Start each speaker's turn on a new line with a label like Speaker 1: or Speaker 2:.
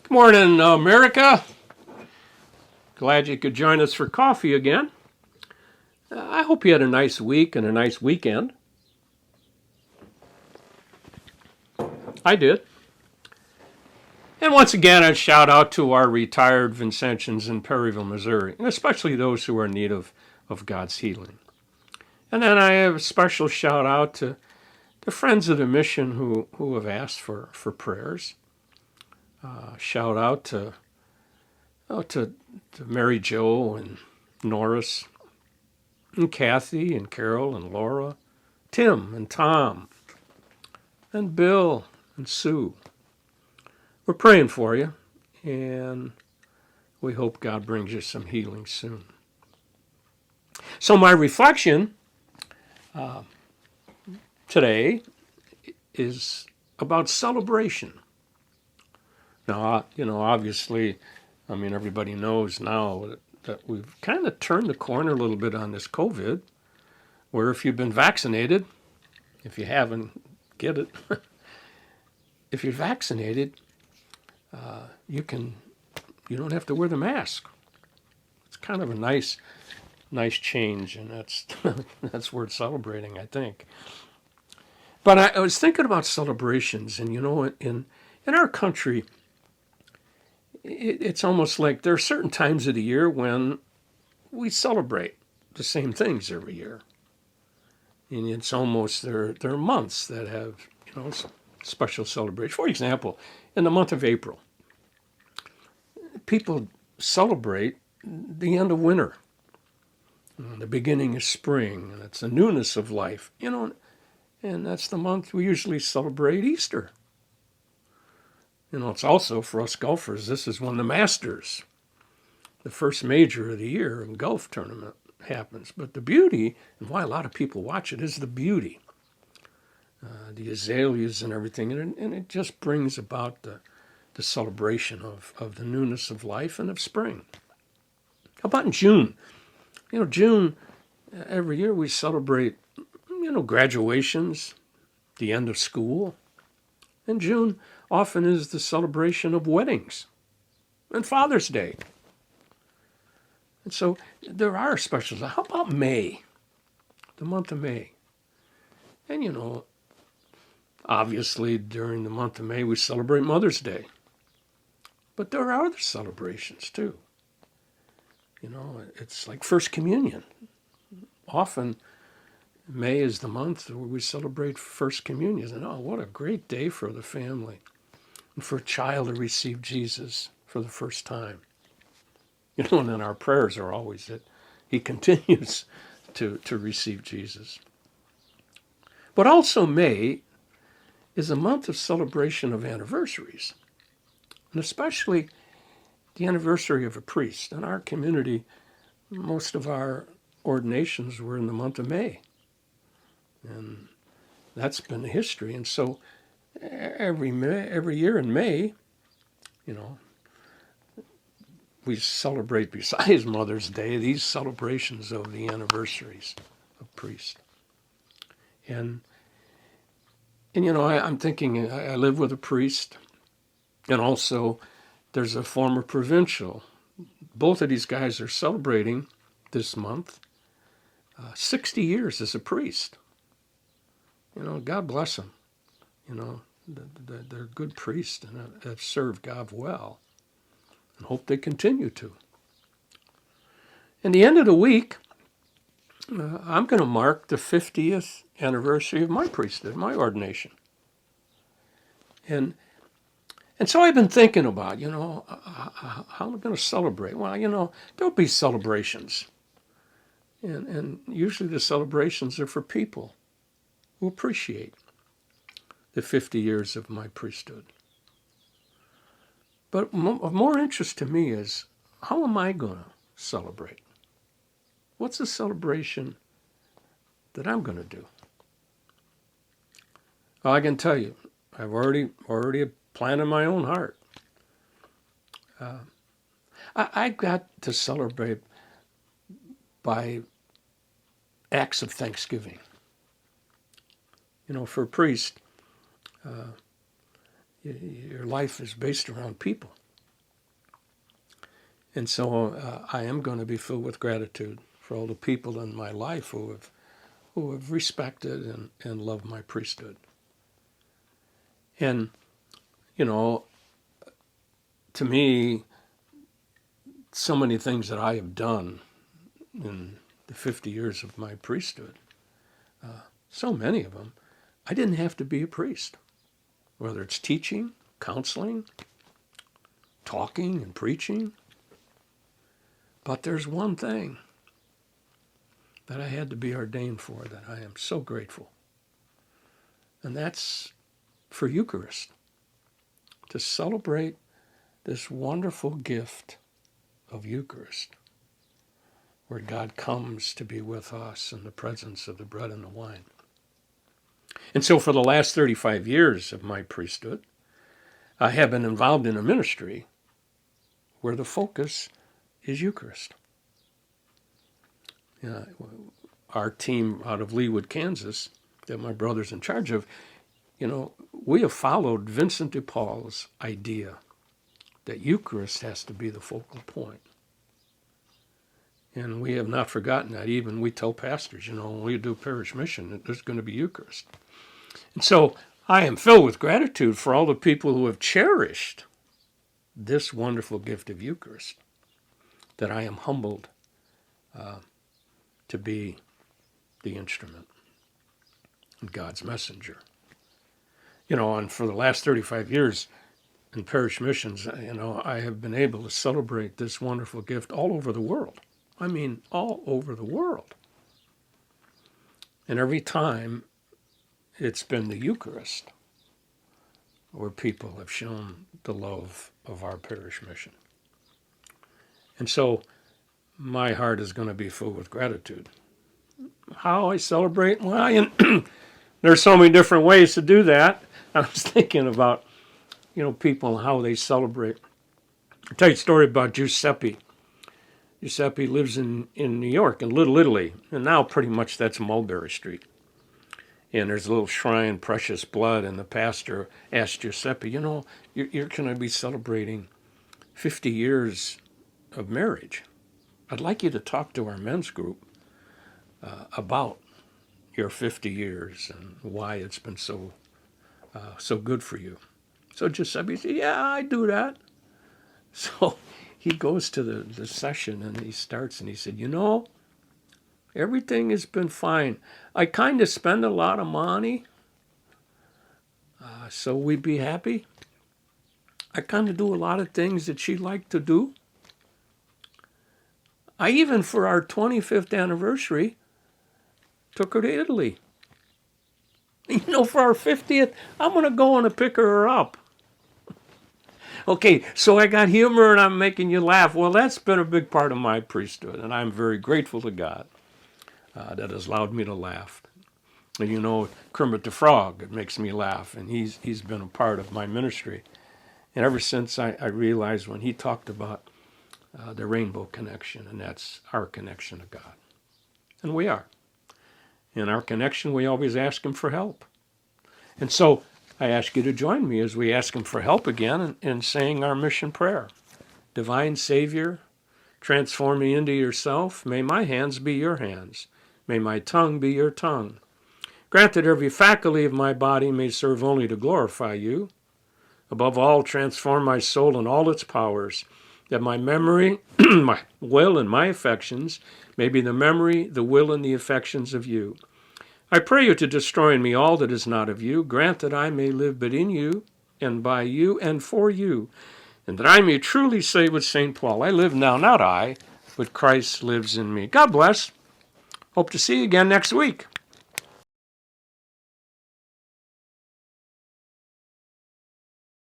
Speaker 1: Good morning, America. Glad you could join us for coffee again. I hope you had a nice week and a nice weekend. I did. And once again, a shout out to our retired Vincentians in Perryville, Missouri, and especially those who are in need of God's healing. And then I have a special shout out to the friends of the mission who have asked for prayers. Shout out to Mary Jo and Norris and Kathy and Carol and Laura, Tim and Tom and Bill and Sue. We're praying for you, and we hope God brings you some healing soon. So my reflection today is about celebration. Now, obviously, everybody knows now that we've kind of turned the corner a little bit on this COVID, where if you've been vaccinated, if you haven't, get it. If you're vaccinated, you don't have to wear the mask. It's kind of a nice change, and that's worth celebrating, I think. But I was thinking about celebrations, and in our country, it's almost like there are certain times of the year when we celebrate the same things every year. And it's almost, there are months that have, special celebration. For example, in the month of April, people celebrate the end of winter, the beginning of spring, and it's the newness of life, and that's the month we usually celebrate Easter. It's also, for us golfers, this is when the Masters, the first major of the year in golf tournament, happens. But the beauty, and why a lot of people watch it, is the beauty. The azaleas and everything, and it just brings about the celebration of the newness of life and of spring. How about in June? June, every year we celebrate, graduations, the end of school. And June often is the celebration of weddings and Father's Day. And so there are specials. How about May? The month of May. And obviously during the month of May we celebrate Mother's Day. But there are other celebrations too. It's like First Communion. Often May is the month where we celebrate First Communion. And what a great day for the family and for a child to receive Jesus for the first time. And then our prayers are always that he continues to receive Jesus. But also May is a month of celebration of anniversaries, and especially the anniversary of a priest. In our community, most of our ordinations were in the month of May. And that's been the history. And so every year in May, we celebrate, besides Mother's Day, these celebrations of the anniversaries of priests. And I'm thinking, I live with a priest, and also there's a former provincial. Both of these guys are celebrating this month 60 years as a priest. God bless them. They're good priests and have served God well, and hope they continue to. In the end of the week, I'm going to mark the 50th anniversary of my priesthood, my ordination. And so I've been thinking about, how am I going to celebrate? Well, there'll be celebrations. And usually the celebrations are for people who appreciate the 50 years of my priesthood. But of more interest to me is, how am I going to celebrate? What's the celebration that I'm going to do? Well, I can tell you, I've already a plan in my own heart. I got to celebrate by acts of thanksgiving. For a priest, your life is based around people. And so I am going to be filled with gratitude for all the people in my life who have respected and loved my priesthood. And, you know, to me, so many things that I have done in the 50 years of my priesthood, so many of them, I didn't have to be a priest. Whether it's teaching, counseling, talking and preaching. But there's one thing that I had to be ordained for that I am so grateful. And that's for Eucharist. To celebrate this wonderful gift of Eucharist, where God comes to be with us in the presence of the bread and the wine. And so for the last 35 years of my priesthood, I have been involved in a ministry where the focus is Eucharist. Our team out of Leawood, Kansas, that my brother's in charge of, we have followed Vincent de Paul's idea that Eucharist has to be the focal point. And we have not forgotten that. Even we tell pastors, when we do parish mission, there's going to be Eucharist. And so I am filled with gratitude for all the people who have cherished this wonderful gift of Eucharist, that I am humbled to be the instrument and God's messenger. And for the last 35 years in parish missions, I have been able to celebrate this wonderful gift all over the world. I mean, all over the world. And every time it's been the Eucharist where people have shown the love of our parish mission. And so my heart is going to be filled with gratitude. How I celebrate? Well, there's so many different ways to do that. I was thinking about, people and how they celebrate. I'll tell you a story about Giuseppe. Giuseppe lives in New York, in Little Italy, and now pretty much that's Mulberry Street. And there's a little shrine, Precious Blood, and the pastor asked Giuseppe, you're going to be celebrating 50 years of marriage. I'd like you to talk to our men's group about your 50 years and why it's been so good for you. So Giuseppe said, yeah, I do that. So he goes to the session and he starts and he said, everything has been fine. I kind of spend a lot of money, so we'd be happy. I kind of do a lot of things that she'd like to do. I even, for our 25th anniversary, took her to Italy. For our 50th, I'm going to go and pick her up. Okay, so I got humor and I'm making you laugh. Well, that's been a big part of my priesthood, and I'm very grateful to God that has allowed me to laugh. And Kermit the Frog, it makes me laugh, and he's been a part of my ministry. And ever since I realized when he talked about the rainbow connection, and that's our connection to God. And we are. In our connection, we always ask him for help. And so I ask you to join me as we ask him for help again in saying our mission prayer. Divine Savior, transform me into yourself. May my hands be your hands. May my tongue be your tongue. Grant that every faculty of my body may serve only to glorify you. Above all, transform my soul and all its powers, that my memory, my will, and my affections may be the memory, the will, and the affections of you. I pray you to destroy in me all that is not of you. Grant that I may live but in you, and by you, and for you, and that I may truly say with St. Paul, I live now, not I, but Christ lives in me. God bless. Hope to see you again next week.